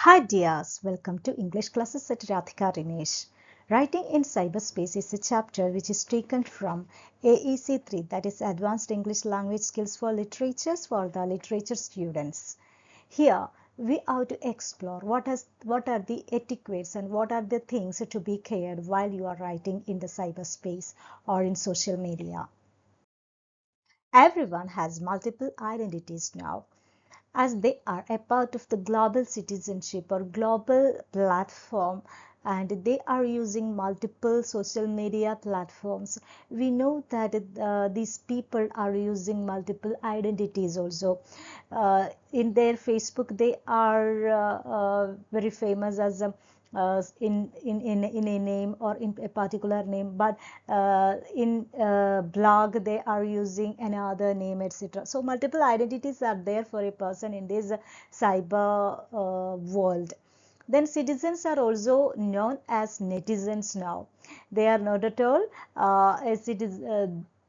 Hi dears, welcome to English classes at Radhika Rinesh. Writing in Cyberspace is a chapter which is taken from AEC 3, that is Advanced English Language Skills for Literatures for the literature students. Here we have to explore what are the etiquettes and what are the things to be cared while you are writing in the cyberspace or in social media. Everyone has multiple identities now, as they are a part of the global citizenship or global platform, and they are using multiple social media platforms. We know that these people are using multiple identities also. In their Facebook they are very famous as a in a name or in a particular name, but in blog they are using another name, etc. So multiple identities are there for a person in this cyber world. Then citizens are also known as netizens now. They are not at all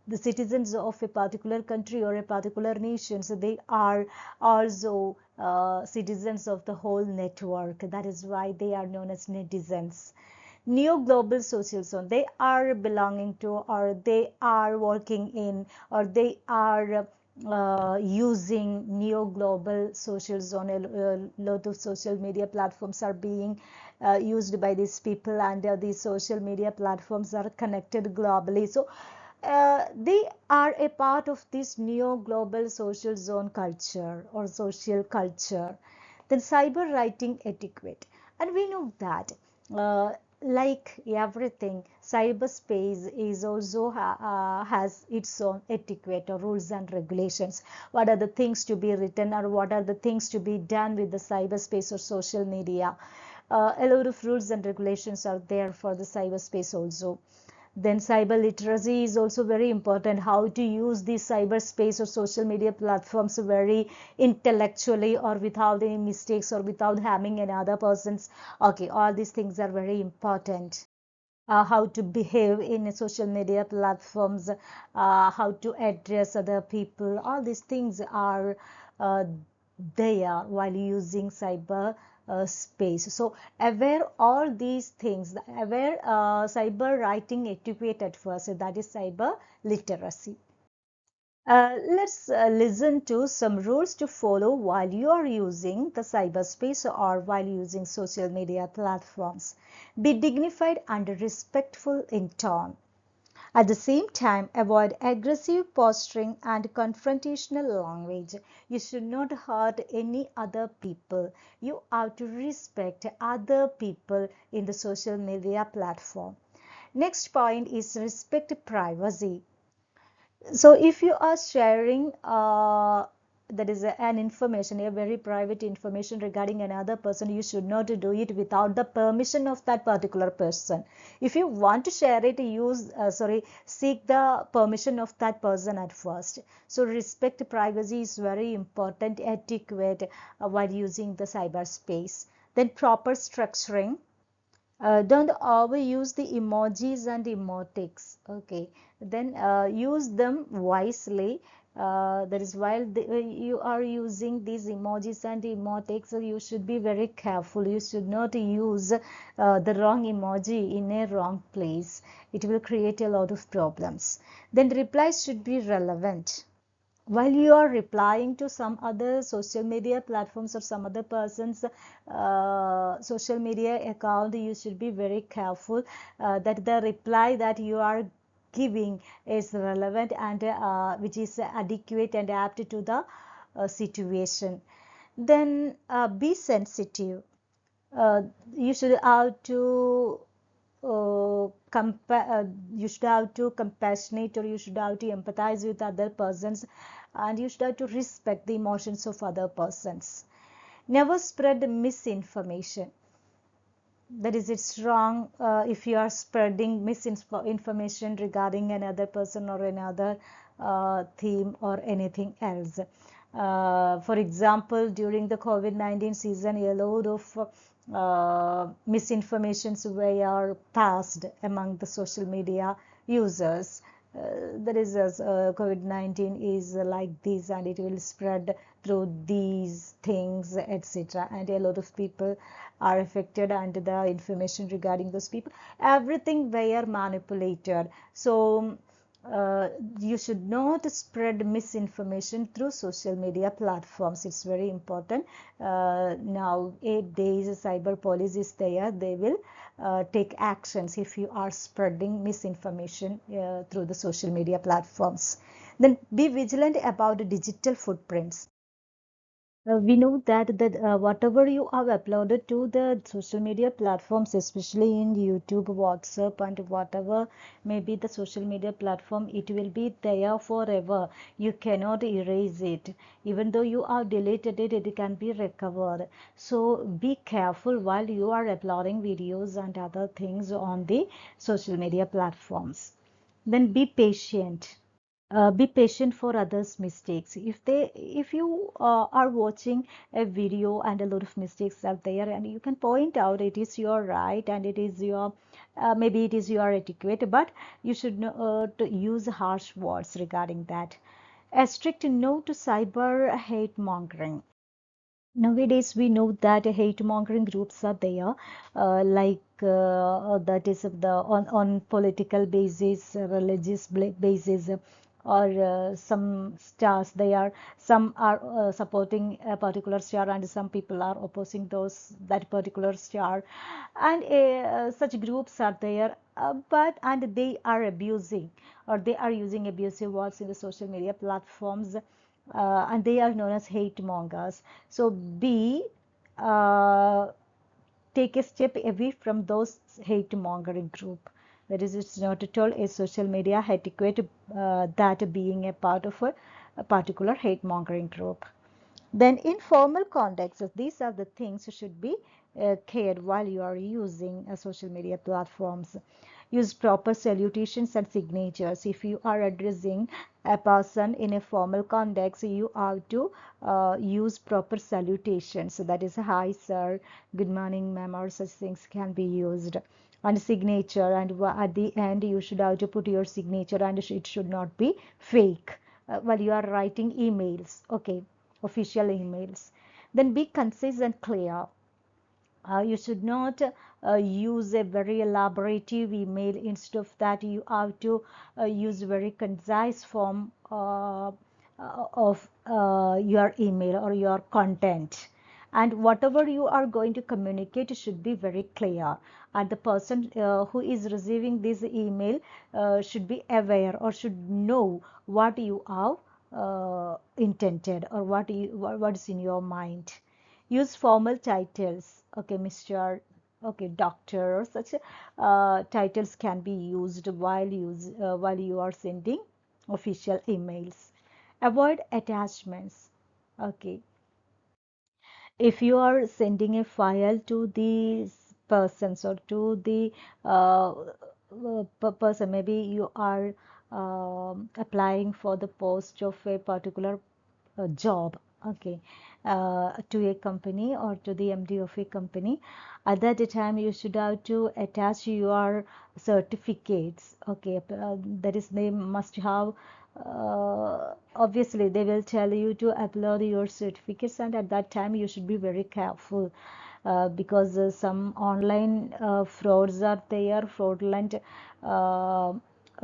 the citizens of a particular country or a particular nation. So they are also citizens of the whole network. That is why they are known as netizens. Neo global social zone, they are belonging to, or they are working in, or they are using neo global social zone. A lot of social media platforms are being used by these people, and these social media platforms are connected globally. So they are a part of this neo global social zone culture or social culture. Then cyber writing etiquette, and we know that like everything, cyberspace is also has its own etiquette or rules and regulations. What are the things to be written, or what are the things to be done with the cyberspace or social media? A lot of rules and regulations are there for the cyberspace also. Then cyber literacy is also very important, how to use these cyberspace or social media platforms very intellectually or without any mistakes or without harming another person's. Okay, all these things are very important. How to behave in social media platforms, how to address other people, all these things are there while using cyber space. So aware all these things, aware cyber writing etiquette at first, that is cyber literacy. Let's listen to some rules to follow while you are using the cyberspace or while using social media platforms. Be dignified and respectful in tone. At the same time, avoid aggressive posturing and confrontational language. You should not hurt any other people. You have to respect other people in the social media platform. Next point is respect privacy. So if you are sharing that is an information, a very private information regarding another person, you should not do it without the permission of that particular person. If you want to share it, seek the permission of that person at first. So respect privacy is very important etiquette while using the cyberspace. Then proper structuring. Don't overuse the emojis and emotics. Okay, then use them wisely. That is, while you are using these emojis and emotics, so you should be very careful. You should not use the wrong emoji in a wrong place. It will create a lot of problems. Then replies should be relevant. While you are replying to some other social media platforms or some other person's social media account, you should be very careful that the reply that you are giving is relevant and which is adequate and apt to the situation. Then be sensitive. You should have to you should have to compassionate, or you should have to empathize with other persons, and you should have to respect the emotions of other persons. Never spread misinformation. That is, it's wrong if you are spreading misinformation regarding another person or another theme or anything else. For example, during the COVID-19 season, a load of misinformations were passed among the social media users. that is COVID-19 is like this, and it will spread through these things, etc. And a lot of people are affected, and the information regarding those people, everything were manipulated. So uh, you should not spread misinformation through social media platforms. It's very important. Now 8 days cyber police is there. They will take actions if you are spreading misinformation through the social media platforms. Then be vigilant about digital footprints. We know that whatever you have uploaded to the social media platforms, especially in YouTube, WhatsApp, and whatever may be the social media platform, it will be there forever. You cannot erase it. Even though you have deleted it, it can be recovered. So be careful while you are uploading videos and other things on the social media platforms. Then be patient. Be patient for others mistakes. If you are watching a video and a lot of mistakes are there, and you can point out it is your right, and it is your maybe it is your etiquette, but you should to use harsh words regarding that. A strict no to cyber hate mongering. Nowadays, we know that hate mongering groups are there, that is of the on political basis, religious basis, or some stars. They are some are supporting a particular star, and some people are opposing that particular star, and such groups are there. But and they are abusing, or they are using abusive words in the social media platforms, and they are known as hate mongers. So be uh, take a step away from those hate mongering group. That is, it's not at all a social media etiquette that being a part of a particular hate mongering group. Then in formal contexts, these are the things you should be cared while you are using social media platforms. Use proper salutations and signatures. If you are addressing a person in a formal context, you have to use proper salutations. So that is hi sir, good morning ma'am, or such things can be used. And signature, and at the end you should have to put your signature, and it should not be fake while you are writing emails. Okay, official emails. Then be concise and clear. You should not use a very elaborative email. Instead of that, you have to use very concise form of your email or your content. And whatever you are going to communicate should be very clear, and the person who is receiving this email should be aware or should know what you have intended, or what is in your mind. Use formal titles. Okay, Mr. Okay, doctor, or such titles can be used while you are sending official emails. Avoid attachments. Okay, if you are sending a file to these persons, or to the uh, person, maybe you are applying for the post of a particular job, okay, to a company or to the MD of a company. At that time, you should have to attach your certificates. Okay, that is, they must have. Obviously, they will tell you to upload your certificates, and at that time, you should be very careful. Because some online frauds are there, fraudulent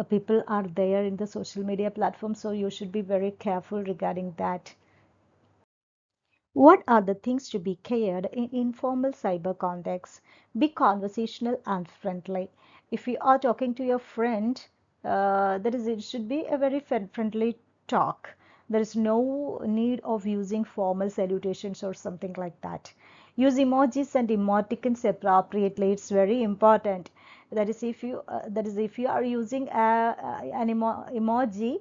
people are there in the social media platform, so you should be very careful regarding that. What are the things to be cared in informal cyber contexts? Be conversational and friendly. If you are talking to your friend, that is, it should be a very friendly talk. There is no need of using formal salutations or something like that. Use emojis and emoticons appropriately. It's very important. That is, if you are using an emoji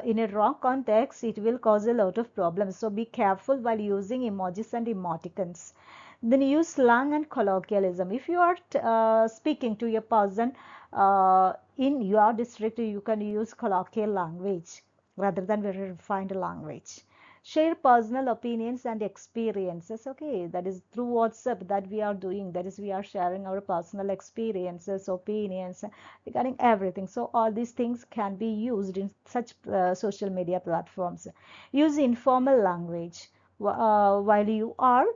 in a wrong context, it will cause a lot of problems. So be careful while using emojis and emoticons. Then use slang and colloquialism. If you are speaking to a person in your district, you can use colloquial language rather than very refined language. Share personal opinions and experiences. Okay, that is through WhatsApp that we are doing. That is, we are sharing our personal experiences, opinions regarding everything. So all these things can be used in such social media platforms. Use informal language. While you are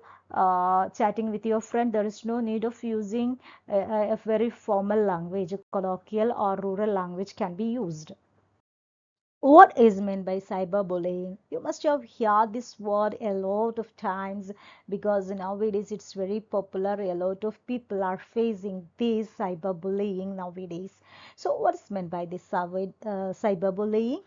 chatting with your friend, there is no need of using a very formal language. Colloquial or rural language can be used. What is meant by cyberbullying? You must have heard this word a lot of times because nowadays it's very popular. A lot of people are facing this cyberbullying nowadays. So, what is meant by this cyberbullying?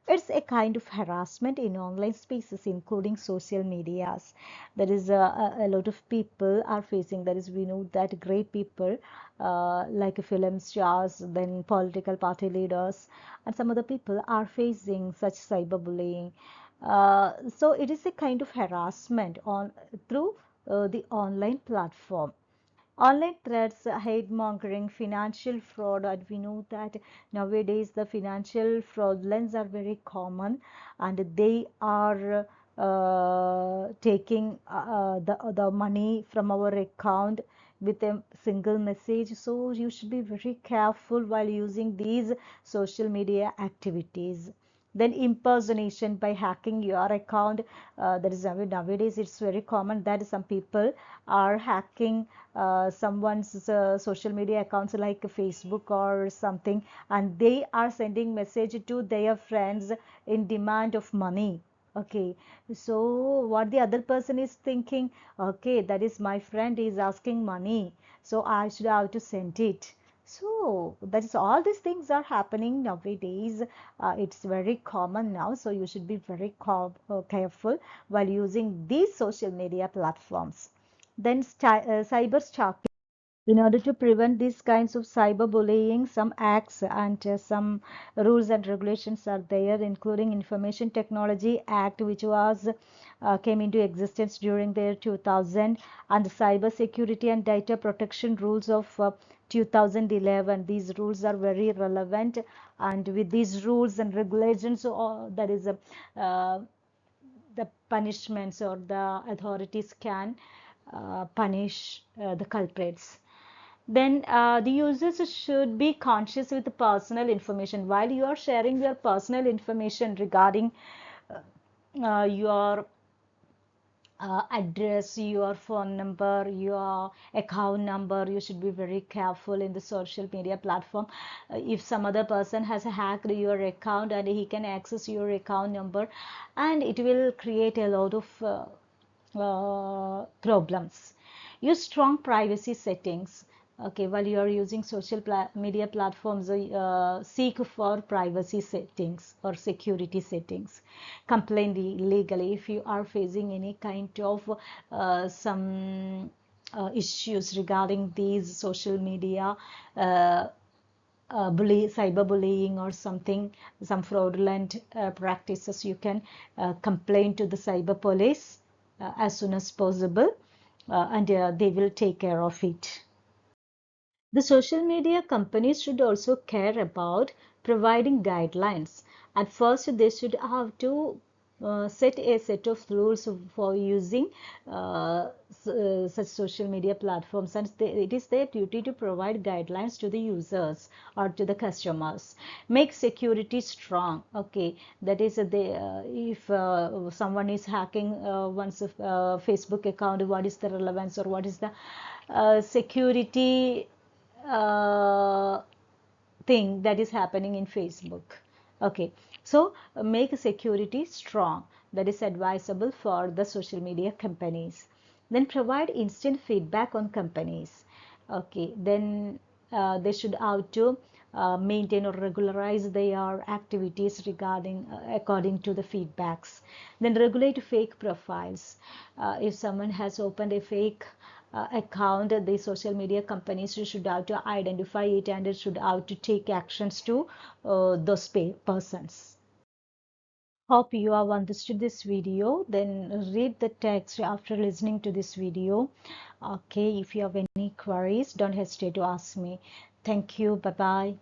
It's a kind of harassment in online spaces, including social medias. There is a lot of people are facing. That is, we know that great people like film stars, then political party leaders, and some other people are facing such cyberbullying. So it is a kind of harassment on through the online platform. Online threats, hate mongering, financial fraud, and we know that nowadays the financial fraudulence are very common, and they are taking the money from our account with a single message. So you should be very careful while using these social media activities. Then impersonation by hacking your account. That is nowadays it's very common that some people are hacking someone's social media accounts like Facebook or something, and they are sending message to their friends in demand of money. Okay, so what the other person is thinking, okay, that is my friend is asking money, so I should have to send it. So that is, all these things are happening nowadays. It's very common now, so you should be very careful while using these social media platforms. Then cyber stalking. In order to prevent these kinds of cyberbullying, some acts and some rules and regulations are there, including Information Technology Act, which was came into existence during the 2000, and the Cyber Security and Data Protection Rules of 2011. These rules are very relevant, and with these rules and regulations, that is the punishments or the authorities can punish the culprits. Then the users should be conscious with the personal information. While you are sharing your personal information regarding your address, your phone number, your account number, you should be very careful in the social media platform. If some other person has hacked your account and he can access your account number, and it will create a lot of problems. Use strong privacy settings. Okay, while you are using social media platforms, seek for privacy settings or security settings. Complain legally if you are facing any kind of some issues regarding these social media cyberbullying or something, some fraudulent practices. You can complain to the cyber police as soon as possible, and they will take care of it. The social media companies should also care about providing guidelines. At first, they should have to set a set of rules for using such social media platforms, and it is their duty to provide guidelines to the users or to the customers. Make security strong. Okay, that is, if someone is hacking one's Facebook account, what is the relevance or what is the security uh, thing that is happening in Facebook. Okay, so make security strong. That is advisable for the social media companies. Then provide instant feedback on companies. Okay, then they should have to maintain or regularize their activities regarding according to the feedbacks. Then regulate fake profiles. If someone has opened a fake account, the social media companies should have to identify it, and it should have to take actions to those persons. Hope you have understood this video. Then read the text after listening to this video. Okay, if you have any queries, don't hesitate to ask me. Thank you. Bye bye.